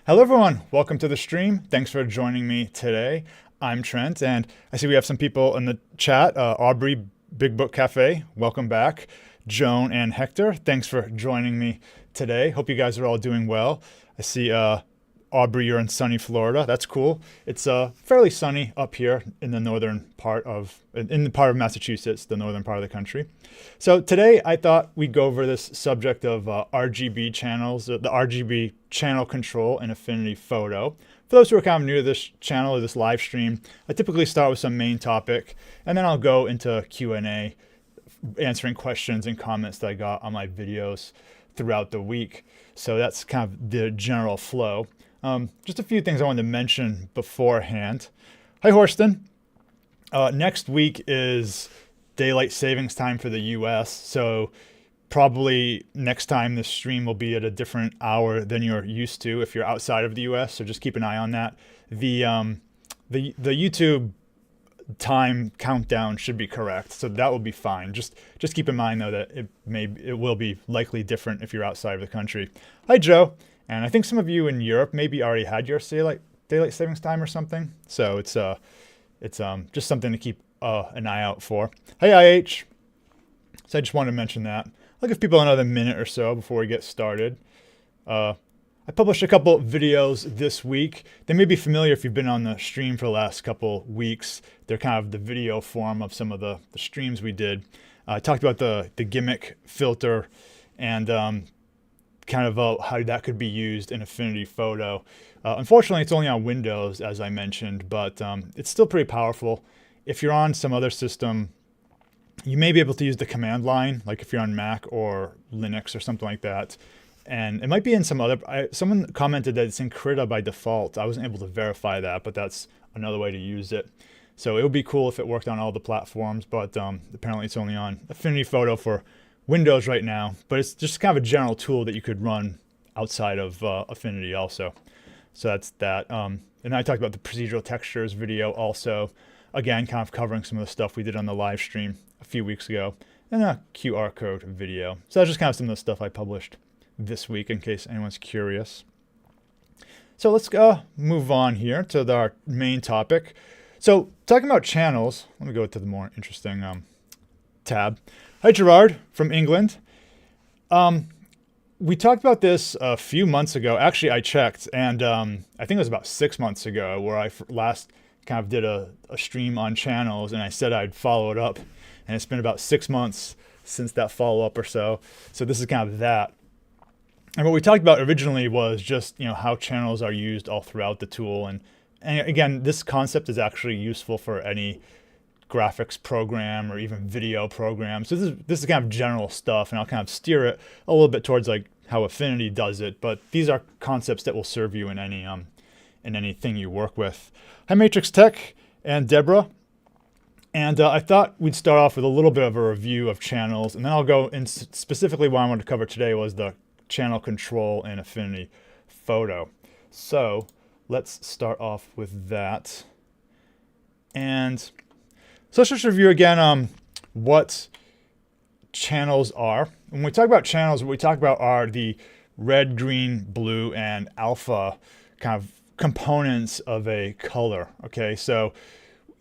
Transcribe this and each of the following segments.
Hello everyone, welcome to the stream. Thanks for joining me today. I'm Trent, and I see we have some people in the chat. Aubrey, Big Book Cafe, welcome back. Joan and Hector, thanks for joining me today. Hope you guys are all doing well. I see Aubrey, you're in sunny Florida. That's cool. It's fairly sunny up here in the northern part of, in the part of Massachusetts, the northern part of the country. So today I thought we'd go over this subject of RGB channels, the RGB channel control in Affinity Photo. For those who are kind of new to this channel or this live stream, I typically start with some main topic, and then I'll go into Q&A, answering questions and comments that I got on my videos throughout the week. So that's kind of the general flow. Just a few things I wanted to mention beforehand. Hi, Horston. Next week is daylight savings time for the US, so probably next time this stream will be at a different hour than you're used to if you're outside of the US, so just keep an eye on that. The YouTube time countdown should be correct, so that will be fine. Just keep in mind though that it will be likely different if you're outside of the country. Hi, Joe. And I think some of you in Europe maybe already had your daylight savings time or something. So it's just something to keep an eye out for. Hey, IH. So I just wanted to mention that. I'll give people another minute or so before we get started. I published a couple videos this week. They may be familiar if you've been on the stream for the last couple weeks. They're kind of the video form of some of the streams we did. I talked about the gimmick filter and kind of how that could be used in Affinity Photo. Unfortunately, it's only on Windows, as I mentioned, but it's still pretty powerful. If you're on some other system, you may be able to use the command line, like if you're on Mac or Linux or something like that. And it might be in some other, someone commented that it's in Krita by default. I wasn't able to verify that, but that's another way to use it. So it would be cool if it worked on all the platforms, but apparently it's only on Affinity Photo for Windows right now, but it's just kind of a general tool that you could run outside of Affinity also. So that's that. And I talked about the procedural textures video also, again, kind of covering some of the stuff we did on the live stream a few weeks ago, and a QR code video. So that's just kind of some of the stuff I published this week in case anyone's curious. So let's move on here to our main topic. So talking about channels, let me go to the more interesting tab. Hi, Gerard from England. We talked about this a few months ago. Actually, I checked, and I think it was about 6 months ago where I last kind of did a stream on channels, and I said I'd follow it up. And it's been about 6 months since that follow-up or so. So this is kind of that. And what we talked about originally was just how channels are used all throughout the tool. And again, this concept is actually useful for any graphics program or even video program. So this is kind of general stuff, and I'll kind of steer it a little bit towards like how Affinity does it. But these are concepts that will serve you in anything you work with. Hi, Matrix Tech and Deborah. And I thought we'd start off with a little bit of a review of channels, and then I'll go in specifically what I wanted to cover today was the channel control in Affinity Photo. So let's start off with that. And so let's just review again what channels are. When we talk about channels, what we talk about are the red, green, blue, and alpha kind of components of a color. Okay, so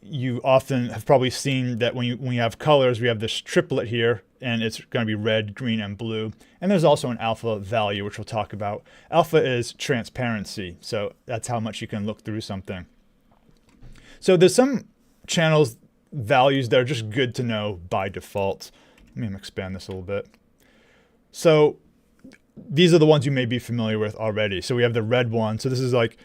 you often have probably seen that when you have colors, we have this triplet here, and it's going to be red, green, and blue. And there's also an alpha value, which we'll talk about. Alpha is transparency, so that's how much you can look through something. So there's some channels values that are just good to know by default. Let me expand this a little bit. So these are the ones you may be familiar with already. So we have the red one. So this is like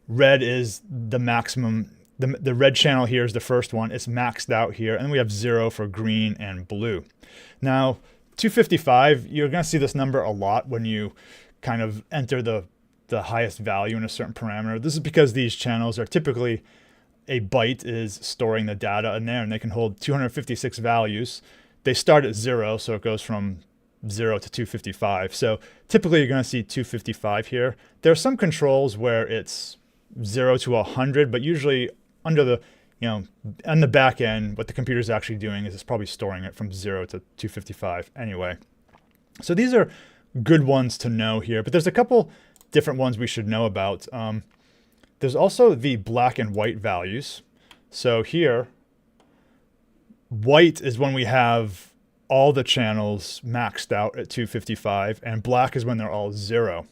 red is the maximum. The red channel here is the first one. It's maxed out here. And then we have 0 for green and blue. Now, 255, you're going to see this number a lot when you kind of enter the highest value in a certain parameter. This is because these channels are typically a byte is storing the data in there, and they can hold 256 values. They start at 0, so it goes from 0 to 255. So typically you're going to see 255 here. There are some controls where it's 0 to 100, but usually under the, on the back end, what the computer is actually doing is it's probably storing it from 0 to 255 anyway. So these are good ones to know here, but there's a couple different ones we should know about. There's also the black and white values. So here, white is when we have all the channels maxed out at 255, and black is when they're all 0.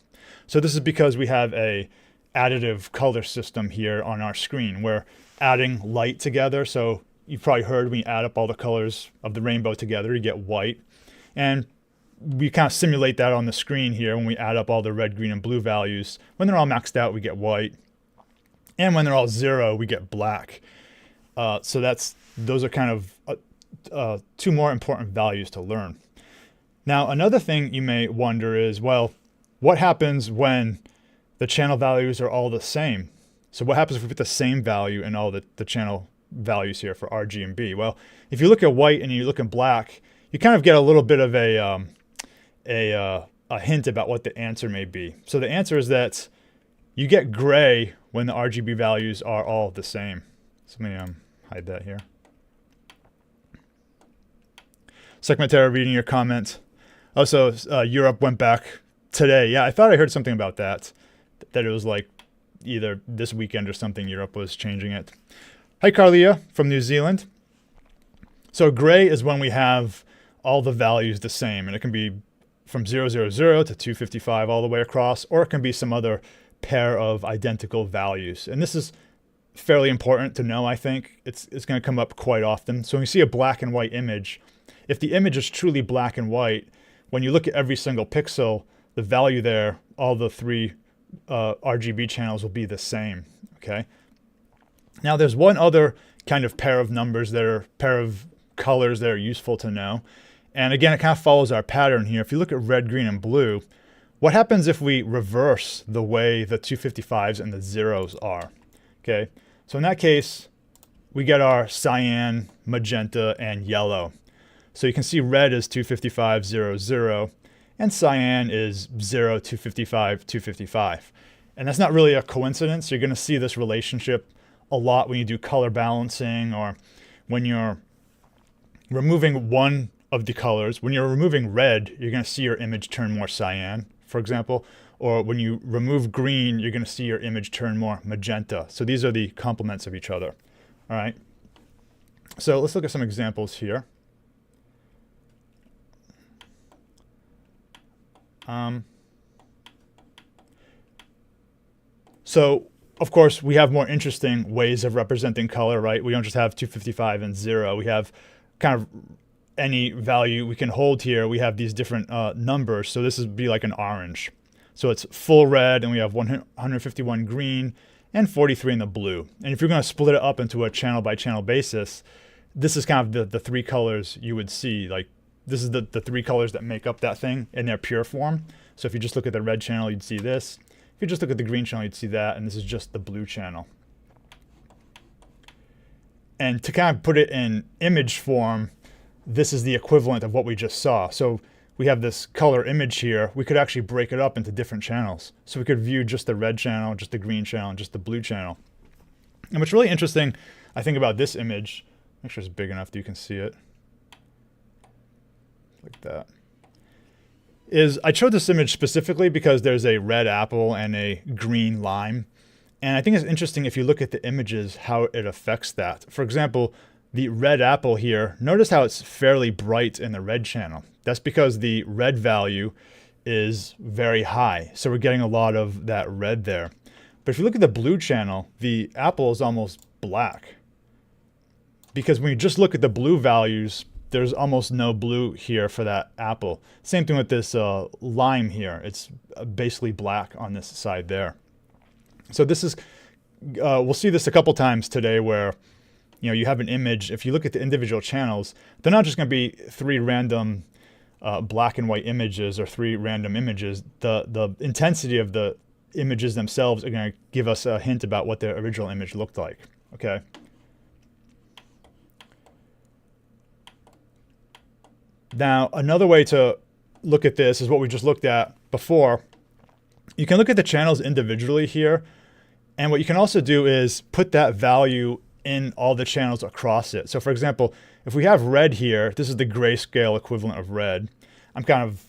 So this is because we have a additive color system here on our screen. We're adding light together. So you've probably heard when you add up all the colors of the rainbow together, you get white. And we kind of simulate that on the screen here when we add up all the red, green, and blue values. When they're all maxed out, we get white. And when they're all 0, we get black. So those are kind of two more important values to learn. Now, another thing you may wonder is, well, what happens when the channel values are all the same? So what happens if we put the same value in all the channel values here for R, G, and B? Well, if you look at white and you look at black, you kind of get a little bit of a hint about what the answer may be. So the answer is that you get gray when the RGB values are all the same. So let me hide that here. Segmentera, reading your comment. Also, Europe went back today. Yeah, I thought I heard something about that it was like either this weekend or something, Europe was changing it. Hi, Carlia from New Zealand. So gray is when we have all the values the same, and it can be from 000 to 255 all the way across, or it can be some other pair of identical values. And this is fairly important to know, I think. It's going to come up quite often. So when you see a black and white image, if the image is truly black and white, when you look at every single pixel, the value there, all the three RGB channels will be the same, okay? Now there's one other kind of pair of numbers pair of colors that are useful to know. And again, it kind of follows our pattern here. If you look at red, green, and blue, what happens if we reverse the way the 255s and the zeros are? Okay, so in that case, we get our cyan, magenta, and yellow. So you can see red is 255, 0, 0, and cyan is 0, 255, 255. And that's not really a coincidence. You're going to see this relationship a lot when you do color balancing, or when you're removing one of the colors. When you're removing red, you're going to see your image turn more cyan, for example. Or when you remove green, you're going to see your image turn more magenta. So these are the complements of each other. All right. So let's look at some examples here. So, of course, we have more interesting ways of representing color, right? We don't just have 255 and 0. We have kind of any value we can hold here. We have these different numbers. So this would be like an orange. So it's full red, and we have 151 green and 43 in the blue. And if you're going to split it up into a channel by channel basis, this is kind of the three colors you would see. Like, this is the three colors that make up that thing in their pure form. So if you just look at the red channel, you'd see this. If you just look at the green channel, you'd see that. And this is just the blue channel. And to kind of put it in image form, this is the equivalent of what we just saw. So we have this color image here. We could actually break it up into different channels. So we could view just the red channel, just the green channel, and just the blue channel. And what's really interesting, I think, about this image, make sure it's big enough that you can see it, like that, is I chose this image specifically because there's a red apple and a green lime. And I think it's interesting if you look at the images, how it affects that. For example, the red apple here, notice how it's fairly bright in the red channel. That's because the red value is very high. So we're getting a lot of that red there. But if you look at the blue channel, the apple is almost black. Because when you just look at the blue values, there's almost no blue here for that apple. Same thing with this lime here. It's basically black on this side there. So this is, we'll see this a couple times today where, you know, you have an image. If you look at the individual channels, they're not just going to be three random black and white images or three random images. The intensity of the images themselves are going to give us a hint about what the original image looked like. Okay. Now, another way to look at this is what we just looked at before. You can look at the channels individually here. And what you can also do is put that value in all the channels across it. So for example, if we have red here, this is the grayscale equivalent of red. I'm kind of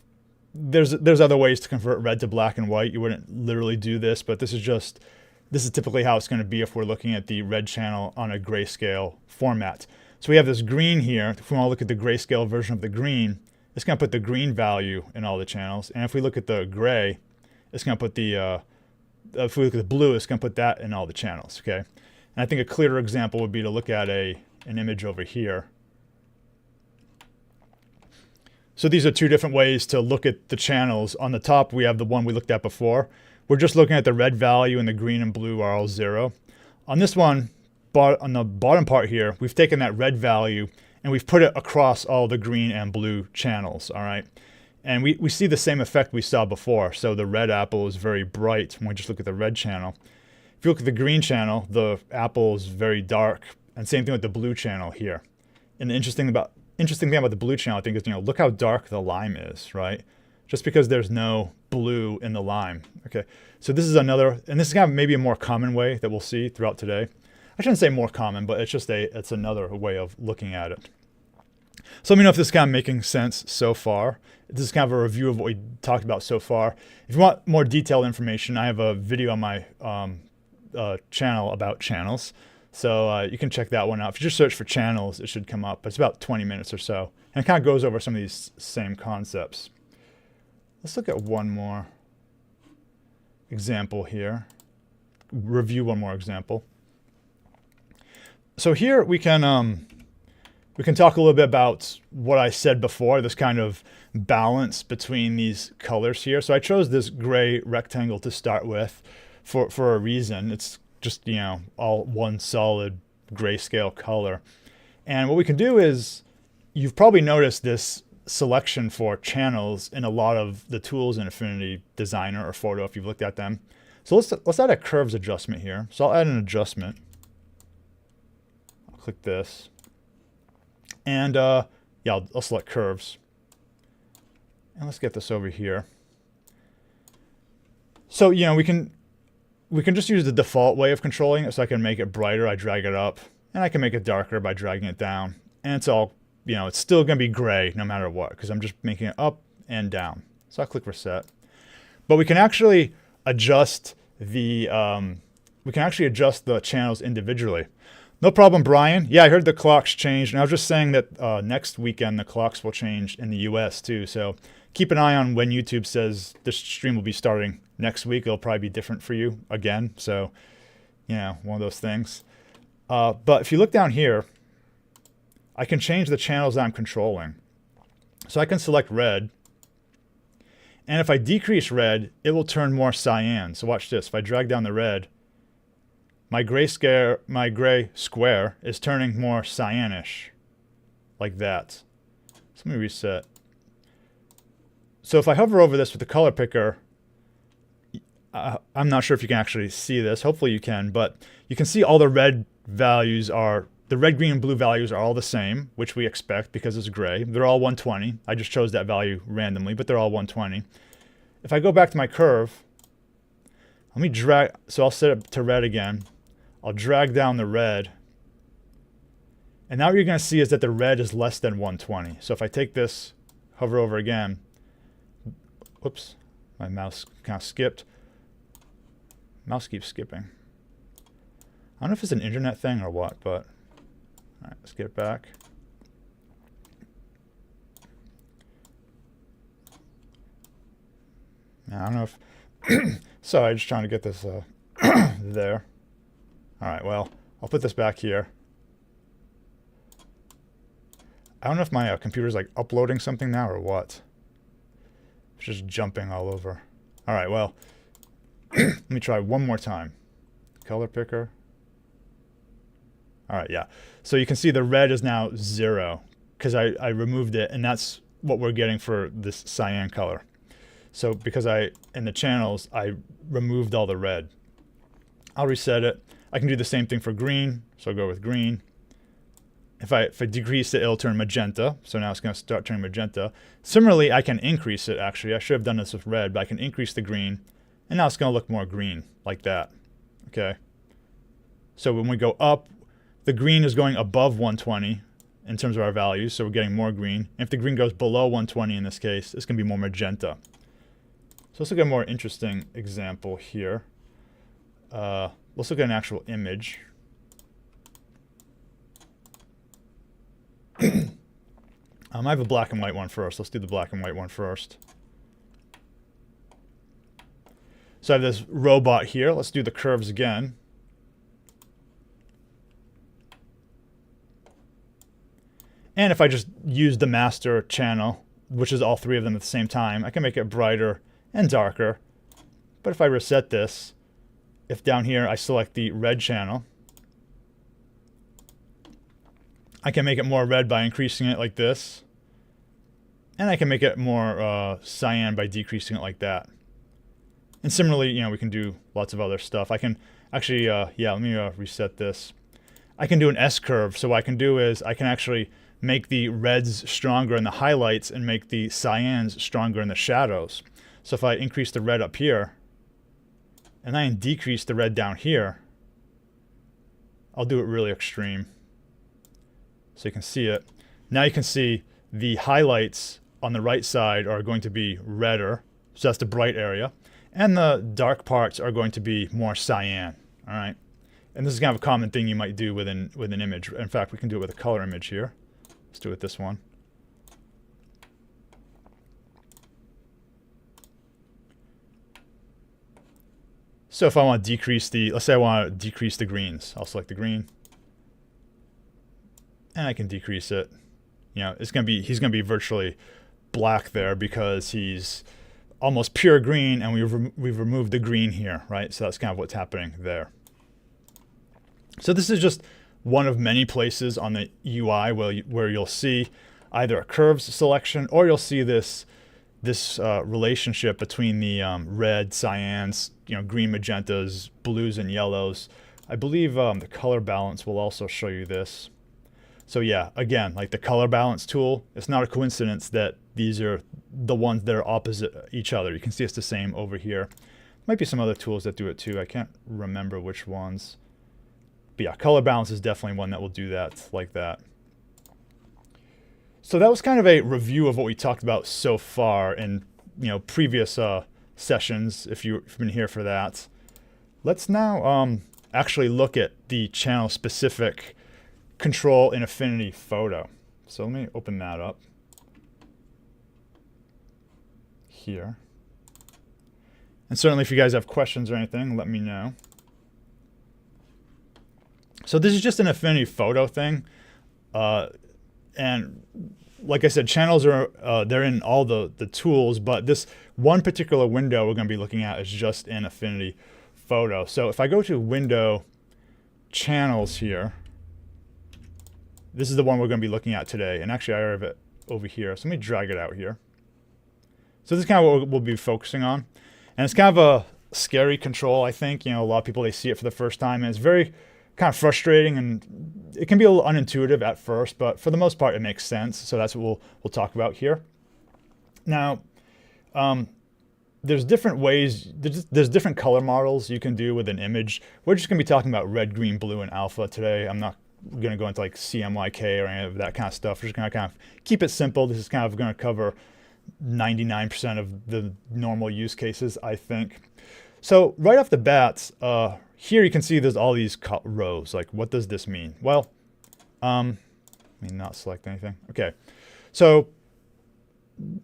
there's other ways to convert red to black and white. You wouldn't literally do this, but this is typically how it's going to be if we're looking at the red channel on a grayscale format. So we have this green here. If we want to look at the grayscale version of the green, it's going to put the green value in all the channels. And if we look at the gray, it's going to put the, if we look at the blue, it's going to put that in all the channels, okay? And I think a clearer example would be to look at an image over here. So these are two different ways to look at the channels. On the top, we have the one we looked at before. We're just looking at the red value, and the green and blue are all 0. On this one, on the bottom part here, we've taken that red value and we've put it across all the green and blue channels, all right? And we see the same effect we saw before. So the red apple is very bright when we just look at the red channel. If you look at the green channel, the apple is very dark, and same thing with the blue channel here. And the interesting thing about the blue channel, I think, is, look how dark the lime is, right? Just because there's no blue in the lime, okay? So this is another, and this is kind of maybe a more common way that we'll see throughout today. I shouldn't say more common, but it's another way of looking at it. So let me know if this is kind of making sense so far. This is kind of a review of what we talked about so far. If you want more detailed information, I have a video on my channel about channels. So you can check that one out. If you just search for channels, it should come up. It's about 20 minutes or so. And it kind of goes over some of these same concepts. Let's look at one more example here. Review one more example. So here we can talk a little bit about what I said before, this kind of balance between these colors here. So I chose this gray rectangle to start with for a reason. It's just, all one solid grayscale color. And what we can do is, you've probably noticed this selection for channels in a lot of the tools in Affinity Designer or Photo if you've looked at them. So let's add a curves adjustment here. So I'll add an adjustment. I'll click this. And yeah, I'll select curves. And let's get this over here. So, we can just use the default way of controlling it. So I can make it brighter, I drag it up, and I can make it darker by dragging it down. And it's all, it's still going to be gray no matter what, because I'm just making it up and down. So I'll click reset. But we can actually adjust the channels individually. No problem, Brian. Yeah, I heard the clocks changed, and I was just saying that next weekend the clocks will change in the US too. So keep an eye on when YouTube says this stream will be starting next week. It'll probably be different for you again. So, one of those things. But if you look down here, I can change the channels that I'm controlling. So I can select red. And if I decrease red, it will turn more cyan. So watch this. If I drag down the red, my gray square is turning more cyanish, like that. So let me reset. So if I hover over this with the color picker, I'm not sure if you can actually see this. Hopefully you can, but you can see all the red values the red, green, and blue values are all the same, which we expect because it's gray. They're all 120. I just chose that value randomly, but they're all 120. If I go back to my curve, let me drag, so I'll set it to red again. I'll drag down the red. And now what you're going to see is that the red is less than 120. So if I take this, hover over again, whoops, my mouse kind of skipped. Mouse keeps skipping. I don't know if it's an internet thing or what, but all right, let's get it back. Now, I don't know if, sorry, I'm just trying to get this there. All right, well, I'll put this back here. I don't know if my computer's like uploading something now or what. It's just jumping all over. All right, well, let me try one more time. Color picker. All right, yeah. So you can see the red is now 0 because I removed it, and that's what we're getting for this cyan color. So because in the channels, I removed all the red. I'll reset it. I can do the same thing for green, so I'll go with green. If I decrease it, it'll turn magenta, so now it's going to start turning magenta. Similarly, I can increase it, actually. I should have done this with red, but I can increase the green, and now it's going to look more green, like that. Okay? So when we go up, the green is going above 120, in terms of our values, so we're getting more green. And if the green goes below 120 in this case, it's going to be more magenta. So let's look at a more interesting example here. Let's look at an actual image. I have a black and white one first. Let's do the black and white one first. So I have this robot here. Let's do the curves again. And if I just use the master channel, which is all three of them at the same time, I can make it brighter and darker. But if I reset this, if down here I select the red channel, I can make it more red by increasing it like this. And I can make it more cyan by decreasing it like that. And similarly, you know, we can do lots of other stuff. I can actually, let me reset this. I can do an S-curve. So what I can do is I can actually make the reds stronger in the highlights and make the cyans stronger in the shadows. So if I increase the red up here, and then decrease the red down here, I'll do it really extreme. So you can see it. Now you can see the highlights on the right side are going to be redder. So that's the bright area. And the dark parts are going to be more cyan. All right. And this is kind of a common thing you might do with an image. In fact, we can do it with a color image here. Let's do it with this one. So if I want to decrease let's say I want to decrease the greens, I'll select the green. And I can decrease it. You know, he's going to be virtually black there because he's almost pure green, and we've removed the green here, right? So that's kind of what's happening there. So this is just one of many places on the UI where you'll see either a curves selection, or you'll see this relationship between the red, cyans, you know, green, magentas, blues, and yellows. I believe the color balance will also show you this. So yeah, again, like the color balance tool, it's not a coincidence that these are the ones that are opposite each other. You can see it's the same over here. Might be some other tools that do it too. I can't remember which ones. But yeah, color balance is definitely one that will do that like that. So that was kind of a review of what we talked about so far in, you know, previous sessions, if you've been here for that. Let's now actually look at the channel specific control in Affinity Photo. So let me open that up here. And certainly if you guys have questions or anything, let me know. So this is just an Affinity Photo thing. And like I said, channels are they're in all the tools, but this one particular window we're going to be looking at is just in Affinity Photo. So if I go to Window, Channels here, this is the one we're going to be looking at today. And actually I have it over here. So let me drag it out here. So this is kind of what we'll be focusing on. And it's kind of a scary control, I think. You know, a lot of people, they see it for the first time, and it's very kind of frustrating, and it can be a little unintuitive at first, but for the most part it makes sense. So that's what we'll talk about here. Now, there's different ways, there's different color models you can do with an image. We're just going to be talking about red, green, blue, and alpha today. I'm not going to go into like CMYK or any of that kind of stuff. We're just going to kind of keep it simple. This is kind of going to cover 99% of the normal use cases, I think. So right off the bat, here you can see there's all these rows. Like, what does this mean? Well, let me not select anything. Okay, so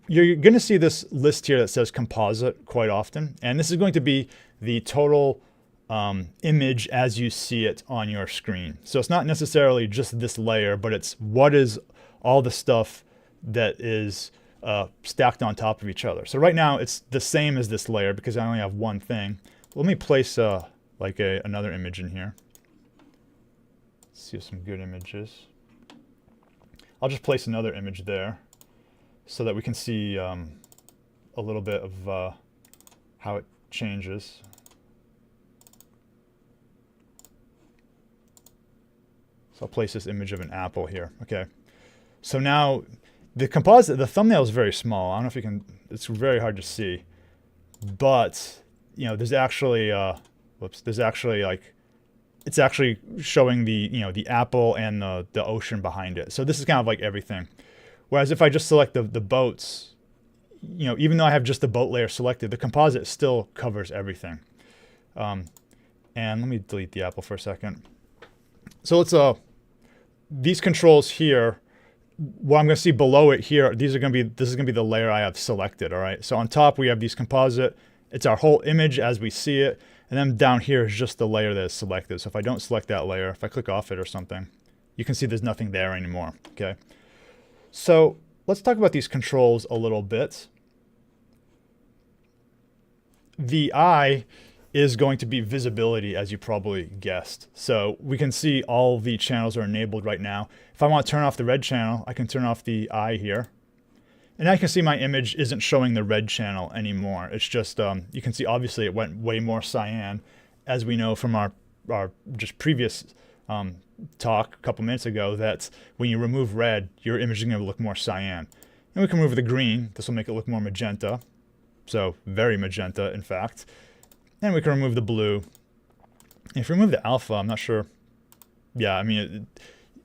you're going to see this list here that says composite quite often, and this is going to be the total image as you see it on your screen. So it's not necessarily just this layer, but it's what is all the stuff that is stacked on top of each other. So right now it's the same as this layer because I only have one thing. Let me place another image in here. Let's see some good images. I'll just place another image there so that we can see a little bit of how it changes. So I'll place this image of an apple here. Okay. So now the thumbnail is very small. I don't know if you can, it's very hard to see. But, you know, there's actually, there's actually like it's actually showing the, the apple and the ocean behind it. So this is kind of like everything. Whereas if I just select the boats, even though I have just the boat layer selected, the composite still covers everything. And let me delete the apple for a second. So let's these controls here, what I'm going to see below it here, this is going to be the layer I have selected. All right. So on top we have these composite. It's our whole image as we see it, and then down here is just the layer that is selected. So if I don't select that layer, if I click off it or something, you can see there's nothing there anymore. Okay. So let's talk about these controls a little bit. The eye is going to be visibility, as you probably guessed. So we can see all the channels are enabled right now. If I want to turn off the red channel, I can turn off the eye here. And I can see my image isn't showing the red channel anymore. It's just, you can see obviously it went way more cyan, as we know from our just previous talk a couple minutes ago, that when you remove red, your image is going to look more cyan. And we can remove the green. This will make it look more magenta. So very magenta, in fact. And we can remove the blue. If you remove the alpha, I'm not sure. Yeah, I mean,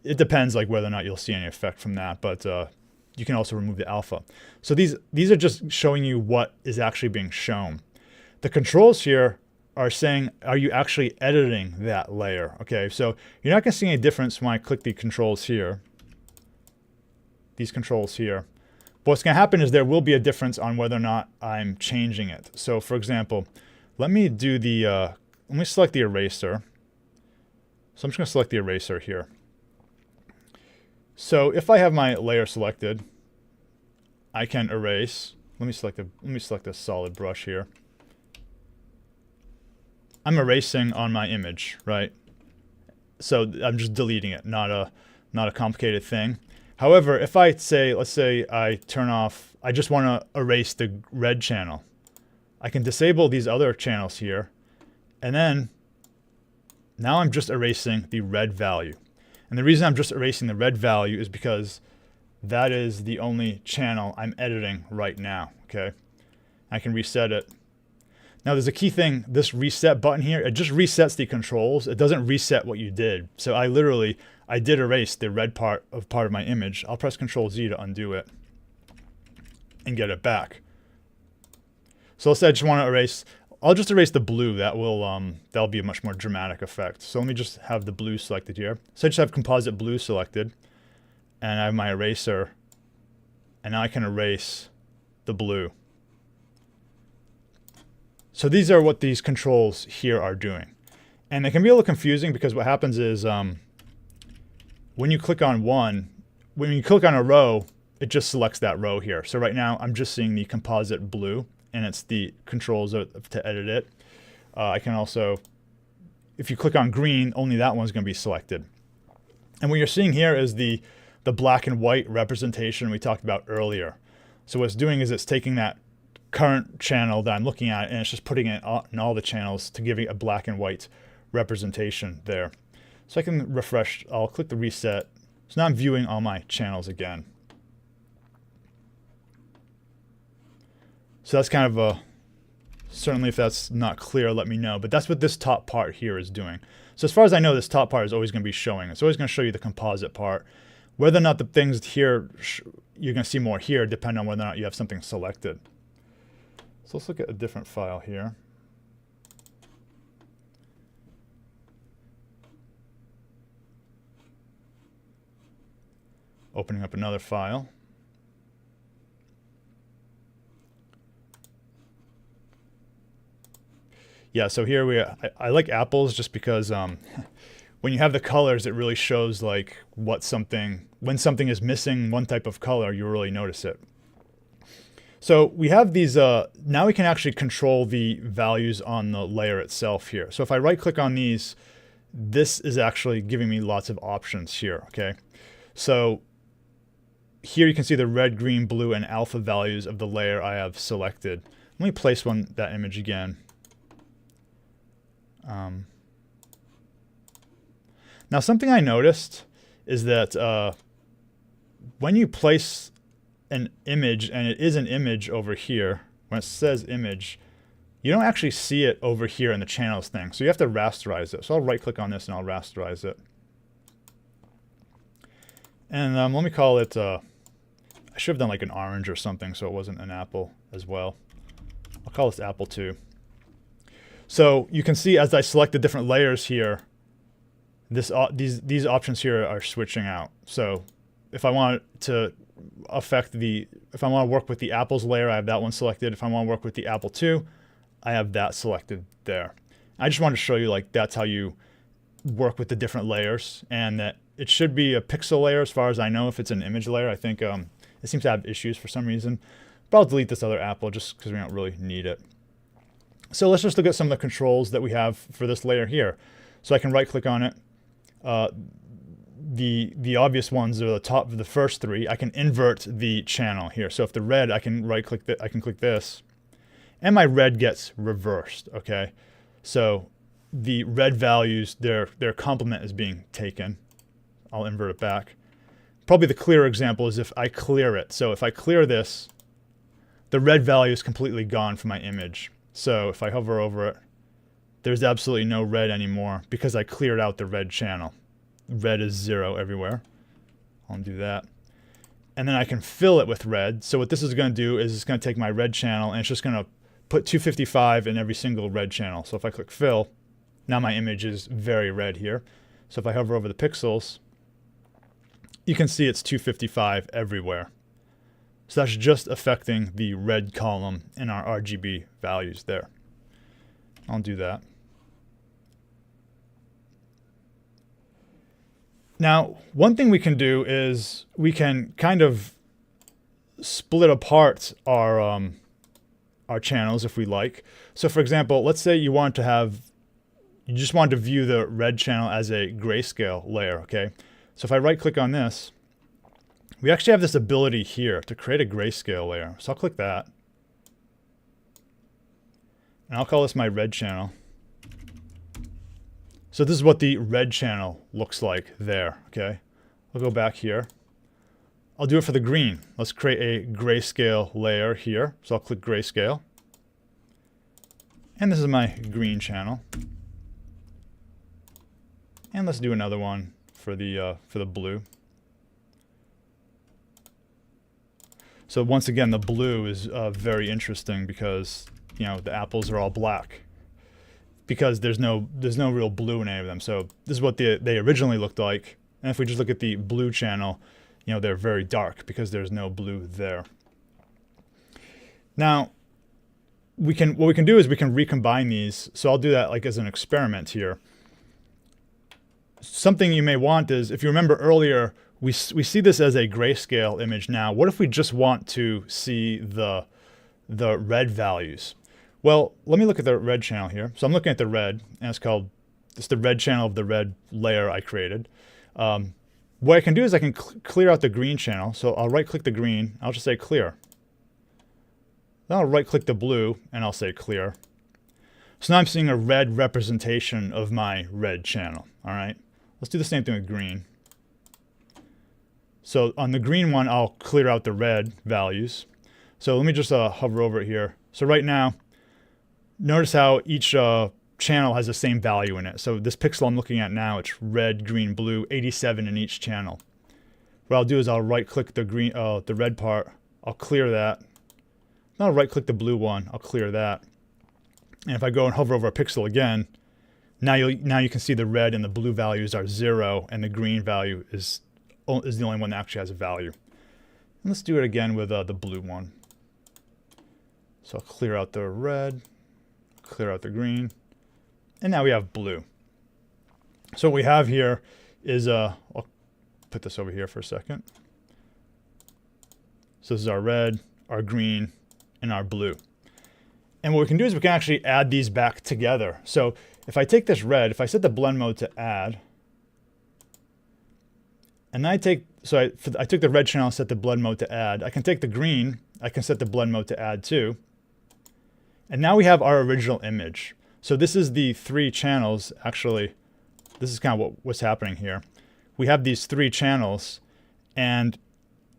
it depends like whether or not you'll see any effect from that, but you can also remove the alpha. So these are just showing you what is actually being shown. The controls here are saying, are you actually editing that layer? Okay, so you're not going to see any difference when I click the controls here. These controls here. But what's going to happen is there will be a difference on whether or not I'm changing it. So for example, let me do the, let me select the eraser. So I'm just going to select the eraser here. So if I have my layer selected, I can erase. Let me select a solid brush here. I'm erasing on my image, right? So I'm just deleting it, not a complicated thing. However, if I say, let's say I turn off, I just want to erase the red channel. I can disable these other channels here, and then now I'm just erasing the red value. And the reason I'm just erasing the red value is because that is the only channel I'm editing right now, okay? I can reset it. Now there's a key thing, this reset button here, it just resets the controls. It doesn't reset what you did. So I did erase the red part of my image. I'll press Control Z to undo it and get it back. So let's say I just want to erase, I'll just erase the blue. That'll be a much more dramatic effect. So let me just have the blue selected here. So I just have composite blue selected, and I have my eraser, and now I can erase the blue. So these are what these controls here are doing. And they can be a little confusing because what happens is when you click on when you click on a row, it just selects that row here. So right now I'm just seeing the composite blue, and it's the controls to edit it. I can also, if you click on green, only that one's going to be selected. And what you're seeing here is the black and white representation we talked about earlier. So what it's doing is it's taking that current channel that I'm looking at, and it's just putting it in all the channels to give it a black and white representation there. So I can refresh, I'll click the reset. So now I'm viewing all my channels again. So that's kind of a, certainly if that's not clear, let me know. But that's what this top part here is doing. So as far as I know, this top part is always going to be showing. It's always going to show you the composite part. Whether or not the things here, you're going to see more here, depending on whether or not you have something selected. So let's look at a different file here. Opening up another file. Yeah, so here I like apples just because when you have the colors, it really shows like when something is missing one type of color, you really notice it. So we have these, now we can actually control the values on the layer itself here. So if I right click on these, this is actually giving me lots of options here, okay? So here you can see the red, green, blue, and alpha values of the layer I have selected. Let me place that image again. Now something I noticed is that when you place an image, and it is an image over here, when it says image, you don't actually see it over here in the channels thing. So you have to rasterize it. So I'll right click on this and I'll rasterize it. And let me call it, I should have done like an orange or something so it wasn't an apple as well. I'll call this apple 2. So you can see as I select the different layers here, these options here are switching out. So if I want to if I want to work with the apples layer, I have that one selected. If I want to work with the apple 2, I have that selected there. I just wanted to show you like that's how you work with the different layers, and that it should be a pixel layer as far as I know. If it's an image layer, I think it seems to have issues for some reason. But I'll delete this other apple just because we don't really need it. So let's just look at some of the controls that we have for this layer here. So I can right click on it. The obvious ones are the top of the first 3. I can invert the channel here. So if the red, I can right click I can click this, and my red gets reversed. Okay, so the red values, their complement is being taken. I'll invert it back. Probably the clearer example is if I clear it. So if I clear this, the red value is completely gone from my image. So if I hover over it, there's absolutely no red anymore because I cleared out the red channel. Red is 0 everywhere. I'll do that. And then I can fill it with red. So what this is going to do is it's going to take my red channel and it's just going to put 255 in every single red channel. So if I click fill, now my image is very red here. So if I hover over the pixels, you can see it's 255 everywhere. So that's just affecting the red column in our RGB values there. I'll do that. Now, one thing we can do is we can kind of split apart our channels if we like. So for example, let's say you just want to view the red channel as a grayscale layer, okay? So if I right click on this, we actually have this ability here to create a grayscale layer. So I'll click that. And I'll call this my red channel. So this is what the red channel looks like there, okay? I'll go back here. I'll do it for the green. Let's create a grayscale layer here. So I'll click grayscale. And this is my green channel. And let's do another one for the blue. So once again, the blue is very interesting because, you know, the apples are all black. Because there's no real blue in any of them. So this is what they originally looked like. And if we just look at the blue channel, you know, they're very dark because there's no blue there. Now, what we can do is we can recombine these. So I'll do that like as an experiment here. Something you may want is, if you remember earlier, we see this as a grayscale image now. What if we just want to see the red values? Well, let me look at the red channel here. So I'm looking at the red, and it's the red channel of the red layer I created. What I can do is I can clear out the green channel. So I'll right click the green, I'll just say clear. Then I'll right click the blue and I'll say clear. So now I'm seeing a red representation of my red channel. All right, let's do the same thing with green. So on the green one, I'll clear out the red values. So let me just hover over it here. So right now, notice how each channel has the same value in it. So this pixel I'm looking at now, it's red, green, blue, 87 in each channel. What I'll do is I'll right click the red part, I'll clear that. Then I'll right click the blue one, I'll clear that. And if I go and hover over a pixel again, now you can see the red and the blue values are 0 and the green value is the only one that actually has a value. And let's do it again with the blue one. So I'll clear out the red, clear out the green, and now we have blue. So what we have here is, I'll put this over here for a second. So this is our red, our green, and our blue. And what we can do is we can actually add these back together. So if I take this red, if I set the blend mode to add, and I took the red channel and set the blend mode to add, I can take the green, I can set the blend mode to add too. And now we have our original image. So this is the 3 channels. Actually, this is kind of what's happening here. We have these 3 channels, and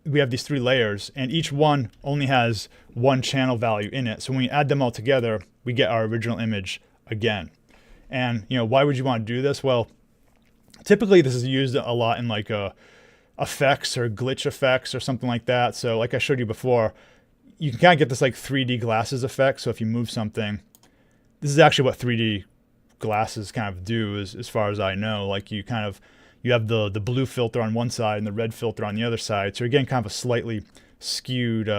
we have these 3 layers, and each one only has one channel value in it. So when we add them all together, we get our original image again. And why would you want to do this? Well, typically this is used a lot in like effects or glitch effects or something like that. So like I showed you before, you can kind of get this like 3D glasses effect. So if you move something, this is actually what 3D glasses kind of do, as far as I know. Like you have the blue filter on one side and the red filter on the other side. So you're getting kind of a slightly skewed,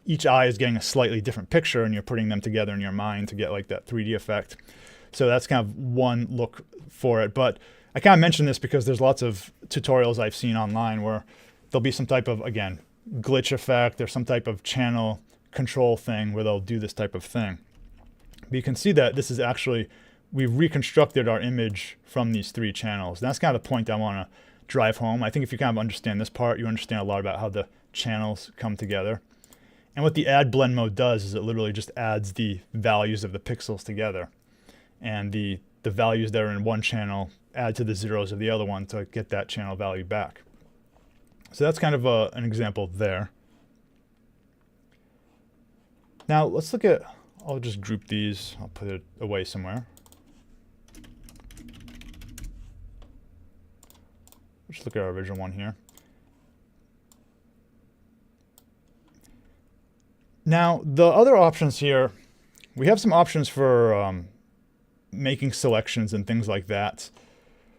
each eye is getting a slightly different picture, and you're putting them together in your mind to get like that 3D effect. So that's kind of one look for it. But I kind of mention this because there's lots of tutorials I've seen online where there'll be some type of, again, glitch effect or some type of channel control thing where they'll do this type of thing. But you can see that this is actually, we've reconstructed our image from these 3 channels. And that's kind of the point I want to drive home. I think if you kind of understand this part, you understand a lot about how the channels come together. And what the add blend mode does is it literally just adds the values of the pixels together. And the values that are in one channel add to the zeros of the other one to get that channel value back. So that's kind of an example there. Now let's look at, I'll just group these, I'll put it away somewhere. Let's look at our original one here. Now, the other options here, we have some options for making selections and things like that.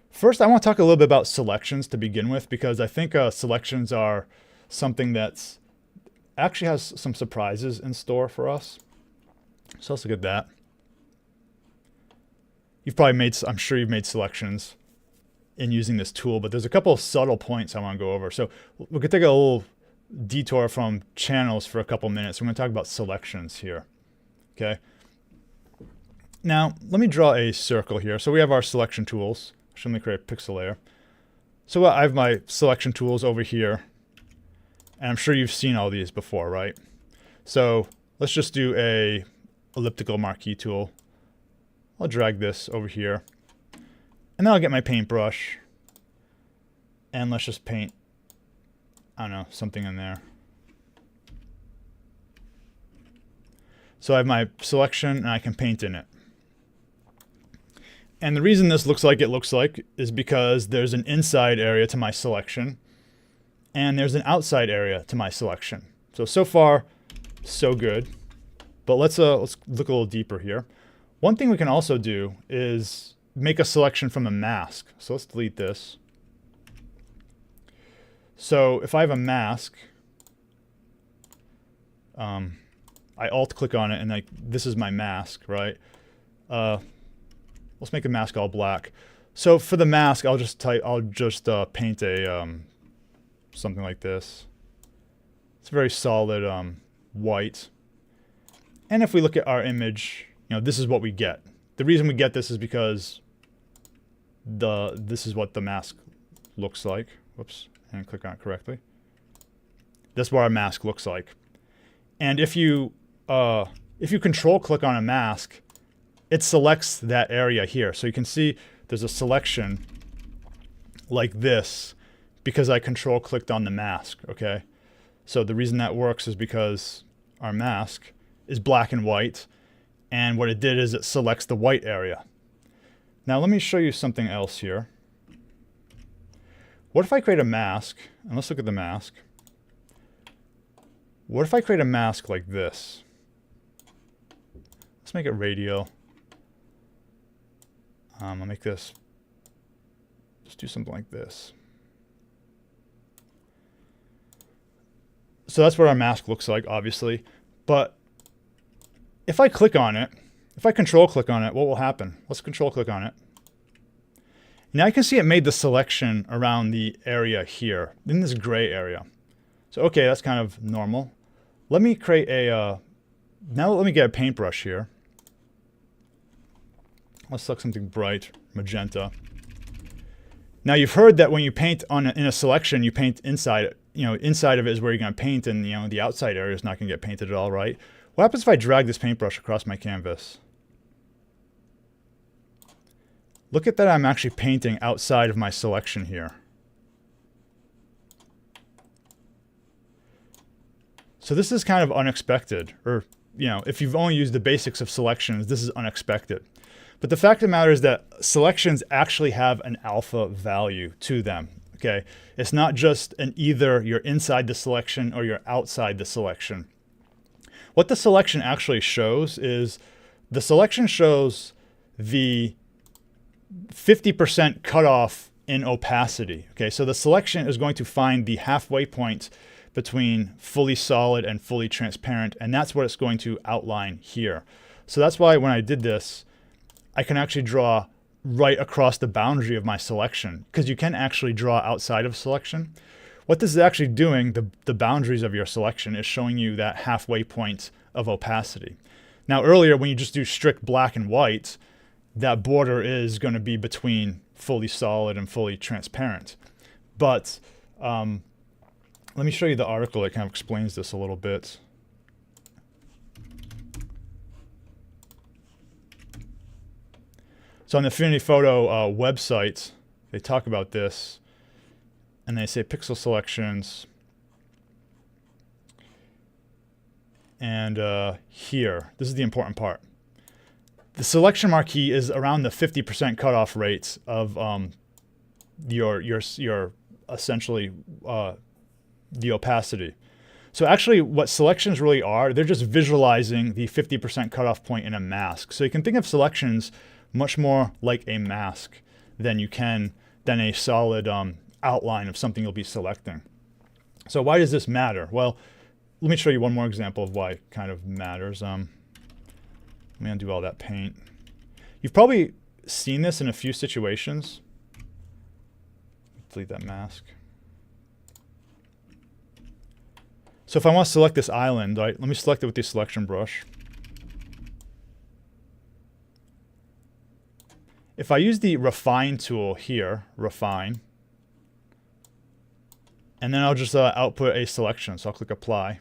First, I want to talk a little bit about selections to begin with, because I think selections are something that's actually has some surprises in store for us. So let's look at that. You've probably made, I'm sure you've made selections in using this tool, but there's a couple of subtle points I want to go over. So we could take a little detour from channels for a couple minutes. We're going to talk about selections here. Okay. Now, let me draw a circle here. So we have our selection tools. Let me create a pixel layer. So I have my selection tools over here. And I'm sure you've seen all these before, right? So let's just do a elliptical marquee tool. I'll drag this over here. And then I'll get my paintbrush. And let's just paint, I don't know, something in there. So I have my selection and I can paint in it. And the reason this looks like it looks like is because there's an inside area to my selection and there's an outside area to my selection. So far, so good. But let's look a little deeper here. One thing we can also do is make a selection from a mask. So let's delete this. So if I have a mask, I alt click on it and like this is my mask, right? Let's make the mask all black. So for the mask, I'll just paint a something like this. It's very solid white. And if we look at our image, this is what we get. The reason we get this is because this is what the mask looks like. Whoops, and click on it correctly. That's what our mask looks like. And if you control click on a mask, it selects that area here. So you can see there's a selection like this because I control clicked on the mask, okay? So the reason that works is because our mask is black and white, and what it did is it selects the white area. Now let me show you something else here. What if I create a mask, and let's look at the mask. What if I create a mask like this? Let's make it radial. I'll make this, just do something like this. So that's what our mask looks like, obviously. But if I click on it, if I control click on it, what will happen? Let's control click on it. Now you can see it made the selection around the area here, in this gray area. So okay, that's kind of normal. Let me create a, now let me get a paintbrush here. Let's select something bright, magenta. Now you've heard that when you paint in a selection, you paint inside, inside of it is where you're going to paint, and the outside area is not going to get painted at all, right? What happens if I drag this paintbrush across my canvas? Look at that, I'm actually painting outside of my selection here. So this is kind of unexpected, or if you've only used the basics of selections, this is unexpected. But the fact of the matter is that selections actually have an alpha value to them. Okay, it's not just an either you're inside the selection or you're outside the selection. What the selection actually shows is the selection shows the 50% cutoff in opacity. Okay, so the selection is going to find the halfway point between fully solid and fully transparent, and that's what it's going to outline here. So that's why when I did this, I can actually draw right across the boundary of my selection, because you can actually draw outside of selection. What this is actually doing, the boundaries of your selection, is showing you that halfway point of opacity. Now earlier, when you just do strict black and white, that border is going to be between fully solid and fully transparent. But let me show you the article that kind of explains this a little bit. So on the Affinity Photo website, they talk about this, and they say pixel selections. And here, this is the important part. The selection marquee is around the 50% cutoff rate of your essentially the opacity. So actually what selections really are, they're just visualizing the 50% cutoff point in a mask. So you can think of selections much more like a mask than a solid outline of something you'll be selecting. So why does this matter? Well, let me show you one more example of why it kind of matters. Let me undo all that paint. You've probably seen this in a few situations. Delete that mask. So if I want to select this island, right, let me select it with the selection brush. If I use the refine tool here, refine, and then I'll just output a selection. So I'll click apply.